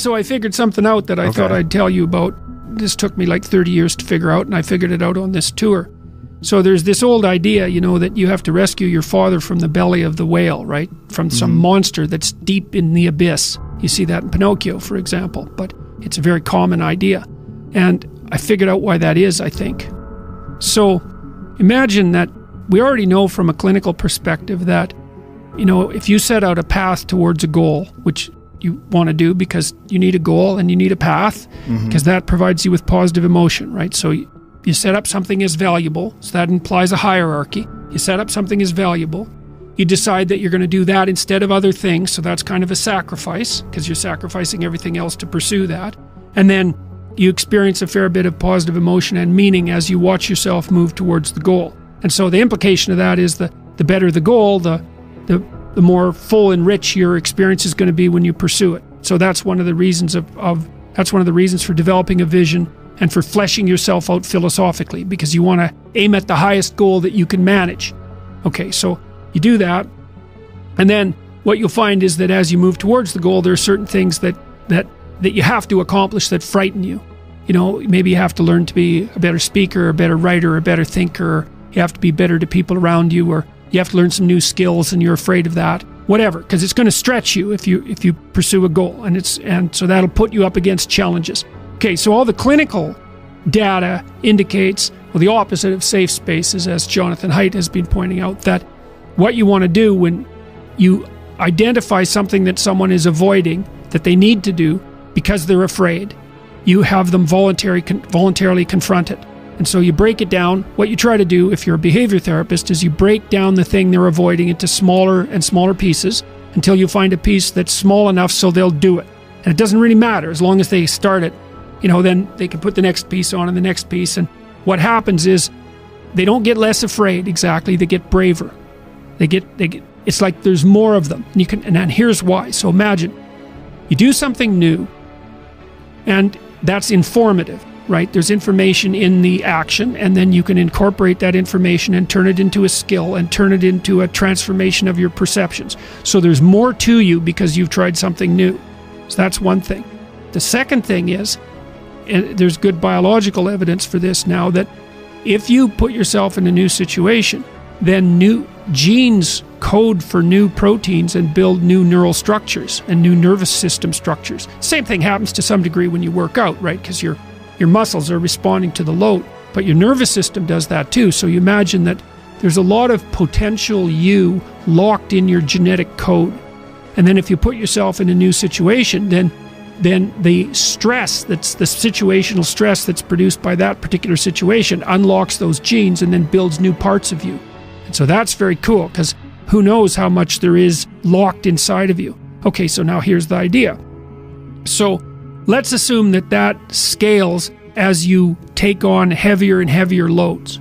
so I figured something out that I thought I'd tell you about. This took me like 30 years to figure out, and I figured it out on this tour. So there's this old idea, you know, that you have to rescue your father from the belly of the whale, right? From some monster that's deep in the abyss. You see that in Pinocchio, for example, but it's a very common idea. And I figured out why that is, I think. So imagine that we already know from a clinical perspective that, you know, if you set out a path towards a goal, which you want to do because you need a goal and you need a path, because that provides you with positive emotion, right? So you set up something as valuable, so that implies a hierarchy. You set up something as valuable. You decide that you're going to do that instead of other things, so that's kind of a sacrifice, because you're sacrificing everything else to pursue that. And then you experience a fair bit of positive emotion and meaning as you watch yourself move towards the goal. And so the implication of that is the better the goal, the more full and rich your experience is going to be when you pursue it. So that's one of the reasons that's one of the reasons for developing a vision and for fleshing yourself out philosophically, because you want to aim at the highest goal that you can manage. Okay, so you do that, and then what you'll find is that as you move towards the goal, there are certain things that you have to accomplish that frighten you. You know, maybe you have to learn to be a better speaker, a better writer, a better thinker, or you have to be better to people around you, or you have to learn some new skills and you're afraid of that. Whatever, because it's going to stretch you if you pursue a goal, and so that'll put you up against challenges. Okay, so all the clinical data indicates, well, the opposite of safe spaces, as Jonathan Haidt has been pointing out, that what you want to do when you identify something that someone is avoiding, that they need to do because they're afraid, you have them voluntarily confront it. And so you break it down. What you try to do if you're a behavior therapist is you break down the thing they're avoiding into smaller and smaller pieces until you find a piece that's small enough so they'll do it. And it doesn't really matter as long as they start it. You know, then they can put the next piece on and the next piece. And what happens is they don't get less afraid exactly, they get braver. They get it's like there's more of them. And here's why. So imagine you do something new and that's informative, right? There's information in the action, and then you can incorporate that information and turn it into a skill and turn it into a transformation of your perceptions. So there's more to you because you've tried something new. So that's one thing. The second thing is, and there's good biological evidence for this now, that if you put yourself in a new situation, then new genes code for new proteins and build new neural structures and new nervous system structures. Same thing happens to some degree when you work out, right? Because your muscles are responding to the load, but your nervous system does that too. So you imagine that there's a lot of potential you locked in your genetic code. And then if you put yourself in a new situation, then the stress, that's the situational stress that's produced by that particular situation, unlocks those genes and then builds new parts of you. And so that's very cool, because who knows how much there is locked inside of you. Okay, so now here's the idea. So let's assume that scales as you take on heavier and heavier loads.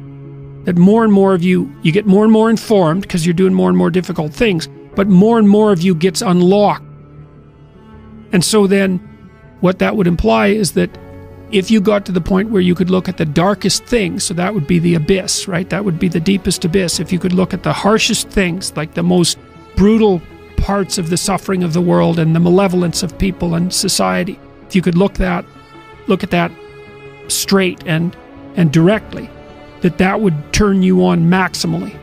That more and more of you get more and more informed because you're doing more and more difficult things, but more and more of you gets unlocked. And so then what that would imply is that if you got to the point where you could look at the darkest things, so that would be the abyss, right? That would be the deepest abyss. If you could look at the harshest things, like the most brutal parts of the suffering of the world and the malevolence of people and society, if you could look at that straight and directly, that would turn you on maximally.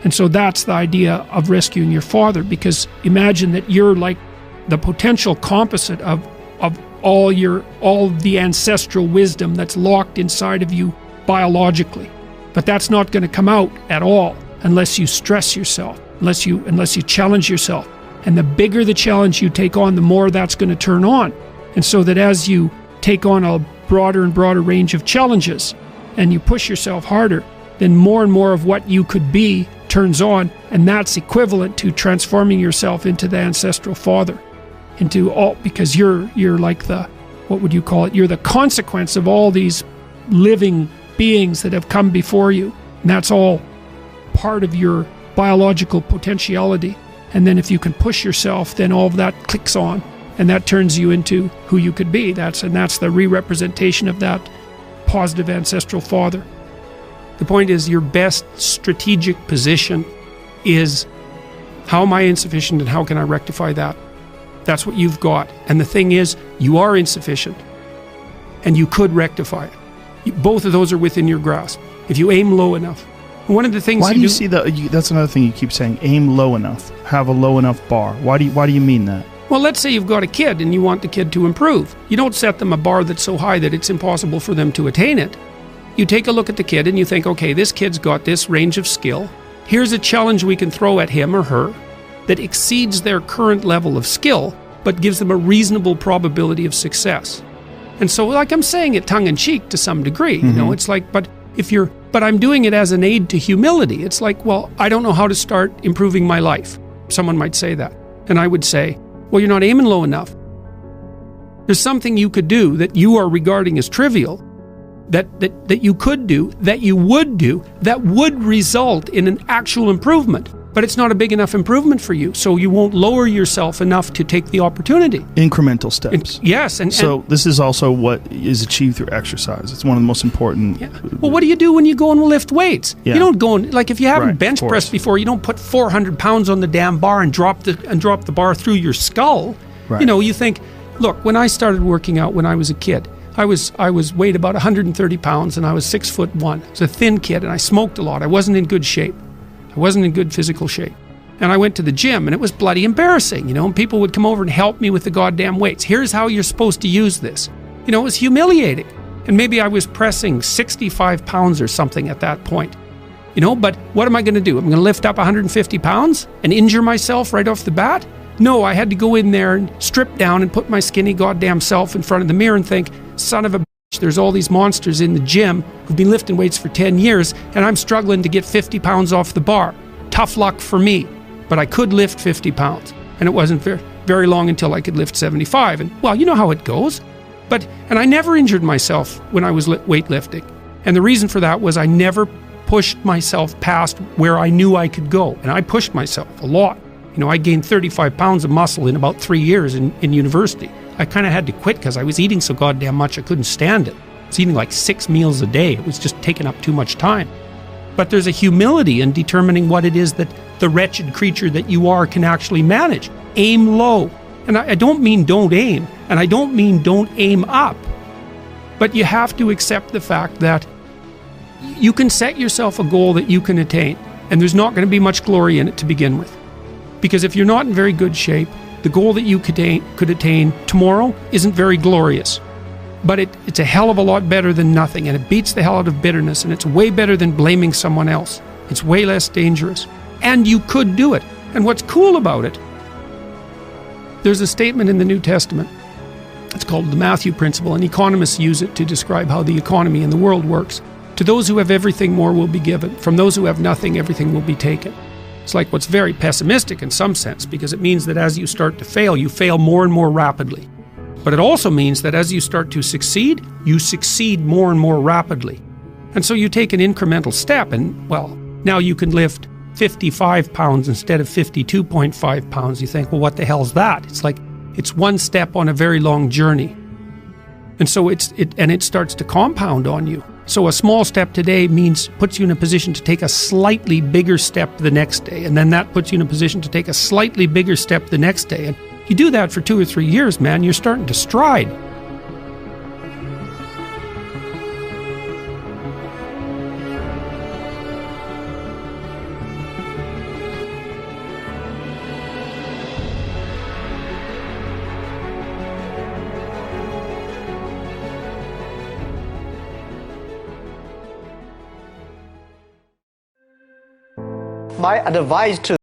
And so that's the idea of rescuing your father, because imagine that you're like the potential composite of all the ancestral wisdom that's locked inside of you biologically. But that's not going to come out at all unless you stress yourself, unless you challenge yourself. And the bigger the challenge you take on, the more that's going to turn on. And so that as you take on a broader and broader range of challenges and you push yourself harder, then more and more of what you could be turns on, and that's equivalent to transforming yourself into the ancestral father. Because you're like what would you call it? You're the consequence of all these living beings that have come before you. And that's all part of your biological potentiality. And then if you can push yourself, then all of that clicks on, and that turns you into who you could be. That's the re-representation of that positive ancestral father. The point is, your best strategic position is, how am I insufficient and how can I rectify that? That's what you've got. And the thing is, you are insufficient. And you could rectify it. Both of those are within your grasp if you aim low enough. One of the things why do you see that? That's another thing you keep saying. Aim low enough. Have a low enough bar. Why do you mean that? Well, let's say you've got a kid and you want the kid to improve. You don't set them a bar that's so high that it's impossible for them to attain it. You take a look at the kid and you think, okay, this kid's got this range of skill. Here's a challenge we can throw at him or her that exceeds their current level of skill, but gives them a reasonable probability of success. And so, like I'm saying it tongue-in-cheek to some degree, you know, it's like, but I'm doing it as an aid to humility. It's like, well, I don't know how to start improving my life. Someone might say that. And I would say, well, you're not aiming low enough. There's something you could do that you are regarding as trivial, that you could do, that you would do, that would result in an actual improvement. But it's not a big enough improvement for you, so you won't lower yourself enough to take the opportunity. Incremental steps. Yes. And this is also what is achieved through exercise. It's one of the most important. Yeah. Well, what do you do when you go and lift weights? Yeah. You don't go and, like, if you haven't bench pressed before, you don't put 400 pounds on the damn bar and drop the bar through your skull. Right. You know, you think, look, when I started working out when I was a kid, I was weighed about 130 pounds and I was 6'1". I was a thin kid and I smoked a lot. I wasn't in good shape. I wasn't in good physical shape. And I went to the gym and it was bloody embarrassing, you know, and people would come over and help me with the goddamn weights. Here's how you're supposed to use this. You know, it was humiliating. And maybe I was pressing 65 pounds or something at that point. You know, but what am I going to do? I'm going to lift up 150 pounds and injure myself right off the bat? No, I had to go in there and strip down and put my skinny goddamn self in front of the mirror and think, son of a bitch, there's all these monsters in the gym who've been lifting weights for 10 years and I'm struggling to get 50 pounds off the bar. Tough luck for me. But I could lift 50 pounds. And it wasn't very long until I could lift 75. And, well, you know how it goes. And I never injured myself when I was weightlifting. And the reason for that was I never pushed myself past where I knew I could go. And I pushed myself a lot. You know, I gained 35 pounds of muscle in about 3 years in university. I kind of had to quit because I was eating so goddamn much I couldn't stand it. I was eating like 6 meals a day. It was just taking up too much time. But there's a humility in determining what it is that the wretched creature that you are can actually manage. Aim low. And I don't mean don't aim, and I don't mean don't aim up. But you have to accept the fact that you can set yourself a goal that you can attain, and there's not going to be much glory in it to begin with. Because if you're not in very good shape, the goal that you could attain tomorrow isn't very glorious. But it's a hell of a lot better than nothing, and it beats the hell out of bitterness, and it's way better than blaming someone else. It's way less dangerous. And you could do it. And what's cool about it, there's a statement in the New Testament. It's called the Matthew Principle, and economists use it to describe how the economy in the world works. To those who have everything, more will be given. From those who have nothing, everything will be taken. It's like what's very pessimistic in some sense, because it means that as you start to fail, you fail more and more rapidly. But it also means that as you start to succeed, you succeed more and more rapidly. And so you take an incremental step and, well, now you can lift 55 pounds instead of 52.5 pounds. You think, well, what the hell's that? It's like, it's one step on a very long journey. And so it starts to compound on you. So a small step today puts you in a position to take a slightly bigger step the next day. And then that puts you in a position to take a slightly bigger step the next day. And you do that for 2 or 3 years, man, you're starting to stride. My advice to